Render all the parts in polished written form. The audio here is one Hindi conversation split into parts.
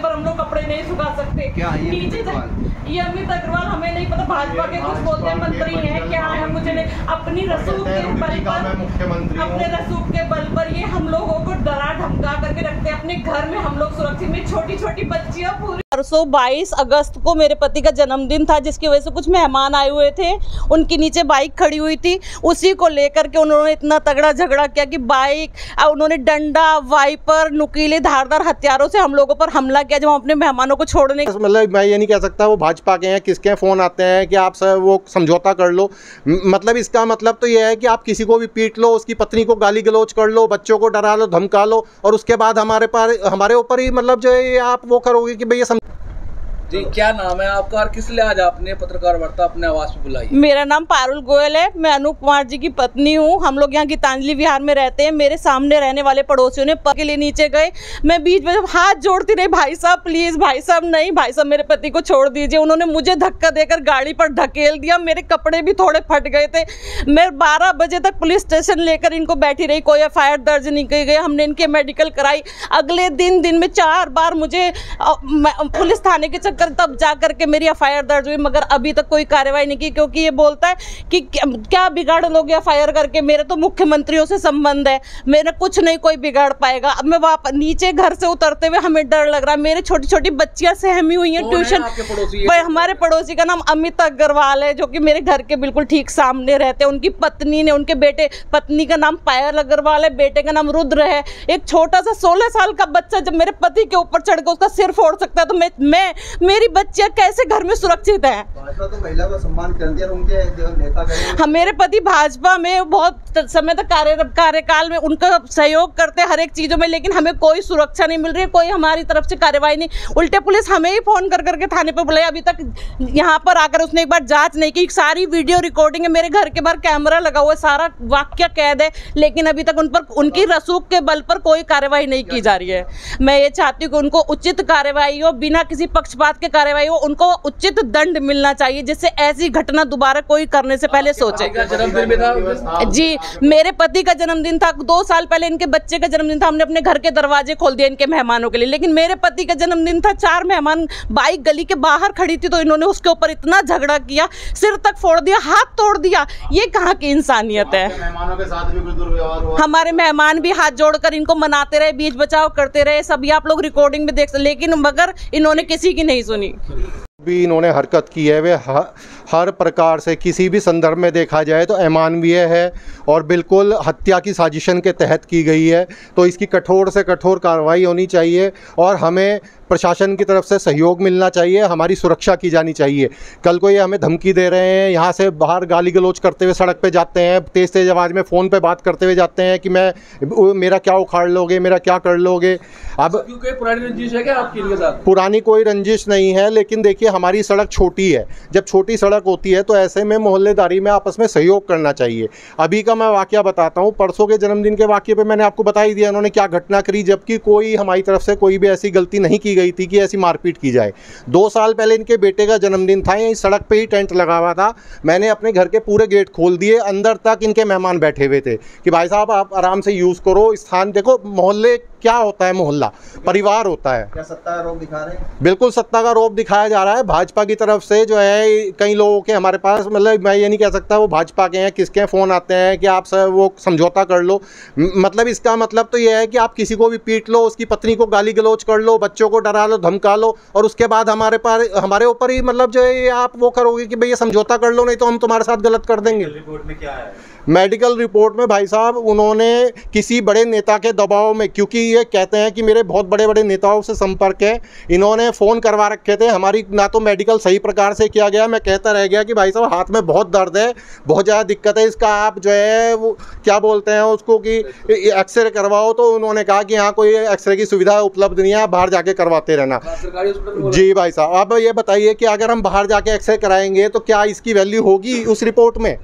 पर हम लोग कपड़े नहीं सुखा सकते। नीचे ये अमित अग्रवाल, हमें नहीं पता, भाजपा के कुछ बोलते हैं मंत्री हैं क्या है, मुझे नहीं, अपनी रसूख के बल पर, अपने रसूख के बल पर ये हम लोगों को डरा धमका करके रखते हैं। अपने घर में हम लोग सुरक्षित, में छोटी छोटी बच्चियां पूरी। परसों 22 अगस्त को मेरे पति का जन्मदिन था, जिसकी वजह से कुछ मेहमान आए हुए थे, उनकी नीचे बाइक खड़ी हुई थी, उसी को लेकर के उन्होंने इतना तगड़ा झगड़ा किया कि बाइक, उन्होंने डंडा, वाइपर, नुकीले धारदार हथियारों से हम लोगों पर हमला किया जब हम अपने मेहमानों को छोड़ने। मतलब मैं ये नहीं कह सकता वो भाजपा के हैं, किसके फ़ोन आते हैं कि आप सब वो समझौता कर लो, मतलब इसका मतलब तो ये है कि आप किसी को भी पीट लो, उसकी पत्नी को गाली गलौज कर लो, बच्चों को डरा लो, धमका लो, और उसके बाद हमारे ऊपर ही मतलब जो है आप वो करोगे कि भैया। जी, क्या नाम है आपका और किस लिए आज आपने पत्रकार वार्ता अपने आवास पे बुलाई? मेरा नाम पारुल गोयल है, मैं अनूप कुमार जी की पत्नी हूँ। हम लोग यहाँ गीतांजलि विहार में रहते हैं। मेरे सामने रहने वाले पड़ोसियों ने पग के लिए नीचे गए, मैं बीच में जब हाथ जोड़ती रही, भाई साहब प्लीज, भाई साहब नहीं, भाई साहब मेरे पति को छोड़ दीजिए। उन्होंने मुझे धक्का देकर गाड़ी पर ढकेल दिया, मेरे कपड़े भी थोड़े फट गए थे। मैं 12 बजे तक पुलिस स्टेशन लेकर इनको बैठी रही, कोई FIR दर्ज नहीं की गई। हमने इनके मेडिकल कराई। अगले दिन में 4 बार मुझे पुलिस थाने के चक्कर, तब जाकर के मेरी FIR दर्ज हुई, मगर अभी तक कोई कार्रवाई नहीं की, क्योंकि ये बोलता है कि क्या बिगाड़ लोगे FIR करके। मेरे तो मुख्यमंत्रियों से संबंध है, मेरा कुछ नहीं कोई बिगाड़ पाएगा। अब मैं वापस नीचे घर से उतरते हुए हमें डर लग रहा है। मेरे छोटी छोटी बच्चियां सहमी हुई हैं ट्यूशन। हमारे पड़ोसी का नाम अमित अग्रवाल है, जो कि मेरे घर के बिल्कुल ठीक सामने रहते हैं। उनकी पत्नी ने, उनके बेटे, पत्नी का नाम पायल अग्रवाल है, बेटे का नाम रुद्र है। एक छोटा सा 16 साल का बच्चा जब मेरे पति के ऊपर चढ़ के उसका सिर फोड़ सकता है, तो मैं मेरी बच्चियां कैसे घर में सुरक्षित है? भाजपा तो महिला का सम्मान करती है, उनके जो नेता हम, मेरे पति भाजपा में बहुत समय तक कार्यकाल में उनका सहयोग करते हैं हर एक चीजों में, लेकिन हमें कोई सुरक्षा नहीं मिल रही है, कोई हमारी तरफ से कार्रवाई नहीं। उल्टे पुलिस हमें ही फोन कर करके थाने पर बुलाया, अभी तक यहाँ पर आकर उसने एक बार जांच नहीं की। सारी वीडियो रिकॉर्डिंग है, मेरे घर के बाहर कैमरा लगा हुआ है, सारा वाक्य कैद है, लेकिन अभी तक उन पर, उनकी रसूख के बल पर कोई कार्रवाई नहीं की जा रही है। मैं ये चाहती हूँ कि उनको उचित कार्रवाई हो, बिना किसी पक्षपात के कार्रवाई हो, उनको उचित दंड मिलना चाहिए, जिससे ऐसी घटना दोबारा कोई करने से पहले सोचे। जन्मदिन भी था जी, मेरे पति का जन्मदिन था, 2 साल पहले इनके बच्चे का जन्मदिन था। हमने अपने घर के दरवाजे खोल दिए इनके मेहमानों के लिए, लेकिन मेरे पति का जन्मदिन था, 4 मेहमान, बाइक गली के बाहर खड़ी थी, तो इन्होंने उसके ऊपर इतना झगड़ा किया, सिर तक फोड़ दिया, हाथ तोड़ दिया। ये कहाँ की इंसानियत है? मेहमानों के साथ भी कुछ दुर्व्यवहार हुआ। हमारे मेहमान भी हाथ जोड़कर इनको मनाते रहे, बीच बचाव करते रहे, सभी आप लोग रिकॉर्डिंग में देख सकते, लेकिन मगर इन्होंने किसी की नहीं सुनी। भी इन्होंने हरकत की है वे हर प्रकार से किसी भी संदर्भ में देखा जाए तो अमानवीय है और बिल्कुल हत्या की साजिशन के तहत की गई है। तो इसकी कठोर से कठोर कार्रवाई होनी चाहिए और हमें प्रशासन की तरफ से सहयोग मिलना चाहिए, हमारी सुरक्षा की जानी चाहिए। कल को ये हमें धमकी दे रहे हैं, यहाँ से बाहर गाली गलौज करते हुए सड़क पे जाते हैं, तेज़ तेज़ आवाज़ में फ़ोन पे बात करते हुए जाते हैं कि मेरा क्या उखाड़ लोगे, मेरा क्या कर लोगे। अब क्योंकि पुरानी रंजिश है क्या आपकी इनके साथ? पुरानी कोई रंजिश नहीं है, लेकिन देखिए हमारी सड़क छोटी है, जब छोटी सड़क होती है तो ऐसे में मोहल्लेदारी में आपस में सहयोग करना चाहिए। अभी का मैं वाकया बताता हूँ, परसों के जन्मदिन के वाकये पे मैंने आपको बता ही दिया उन्होंने क्या घटना करी, जबकि कोई हमारी तरफ से कोई भी ऐसी गलती नहीं की गई थी कि ऐसी मारपीट की जाए। 2 साल पहले इनके बेटे का जन्मदिन था, यहीं सड़क पे ही टेंट लगा हुआ था, मैंने अपने घर के पूरे गेट खोल दिए, अंदर तक इनके मेहमान बैठे हुए थे कि भाई साहब आप आराम से यूज़ करो स्थान। देखो मोहल्ले क्या होता है, मोहल्ला परिवार होता है। क्या सत्ता का रोब दिखा रहे हैं? बिल्कुल सत्ता का रोब दिखाया जा रहा है भाजपा की तरफ से, जो है कई लोगों के हमारे पास, मतलब मैं ये नहीं कह सकता वो भाजपा के हैं, किसके फ़ोन आते हैं कि आप सब वो समझौता कर लो, मतलब इसका मतलब तो ये है कि आप किसी को भी पीट लो, उसकी पत्नी को गाली गलौज कर लो, बच्चों को डरा लो, धमका लो, और उसके बाद हमारे ऊपर ही मतलब जो है आप वो करोगे कि भैया समझौता कर लो, नहीं तो हम तुम्हारे साथ गलत कर देंगे। रिपोर्ट में क्या है? मेडिकल रिपोर्ट में भाई साहब उन्होंने किसी बड़े नेता के दबाव में, क्योंकि ये कहते हैं कि मेरे बहुत बड़े बड़े नेताओं से संपर्क है, इन्होंने फ़ोन करवा रखे थे, हमारी ना तो मेडिकल सही प्रकार से किया गया। मैं कहता रह गया कि भाई साहब हाथ में बहुत दर्द है, बहुत ज़्यादा दिक्कत है इसका, आप जो है वो क्या बोलते हैं उसको कि एक्सरे करवाओ, तो उन्होंने कहा कि यहाँ कोई एक्सरे की सुविधा उपलब्ध नहीं है, आप बाहर जाके करवाते रहना। जी भाई साहब, आप ये बताइए कि अगर हम बाहर जाके एक्सरे कराएंगे तो क्या इसकी वैल्यू होगी उस रिपोर्ट में?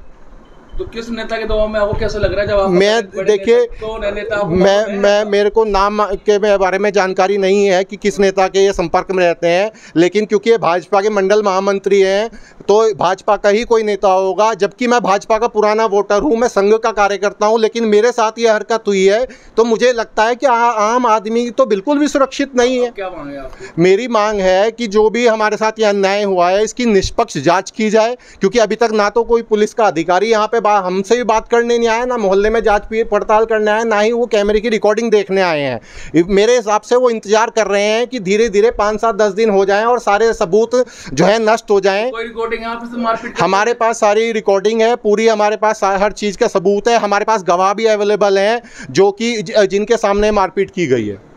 तो किस नेता के दबाव में आपको कैसा लग रहा है? जब आप मैं देखिए, कौन है नेता? मैं मेरे को नाम के बारे में जानकारी नहीं है कि किस नेता के ये संपर्क में रहते हैं, लेकिन क्योंकि ये भाजपा के मंडल महामंत्री हैं तो भाजपा का ही कोई नेता होगा। जबकि मैं भाजपा का पुराना वोटर हूं, मैं संघ का कार्यकर्ता हूं, लेकिन मेरे साथ ये हरकत हुई है तो मुझे लगता है कि आम आदमी तो बिल्कुल भी सुरक्षित नहीं है। क्या मांग है आपकी? मेरी मांग है कि जो भी हमारे साथ ये अन्याय हुआ है इसकी निष्पक्ष जांच की जाए, क्योंकि अभी तक ना तो कोई पुलिस का अधिकारी यहाँ पे हमसे भी बात करने नहीं आया, ना मोहल्ले में जांच पड़ताल करने आए, ना ही वो कैमरे की रिकॉर्डिंग देखने आए हैं। मेरे हिसाब से वो इंतजार कर रहे हैं कि धीरे धीरे 5, 7, 10 दिन हो जाएं और सारे सबूत जो है नष्ट हो जाएं। कोई रिकॉर्डिंग है आपसे मारपीट? हमारे पास सारी रिकॉर्डिंग है पूरी, हमारे पास हर चीज़ का सबूत है, हमारे पास गवाह भी अवेलेबल हैं जो कि जिनके सामने मारपीट की गई है।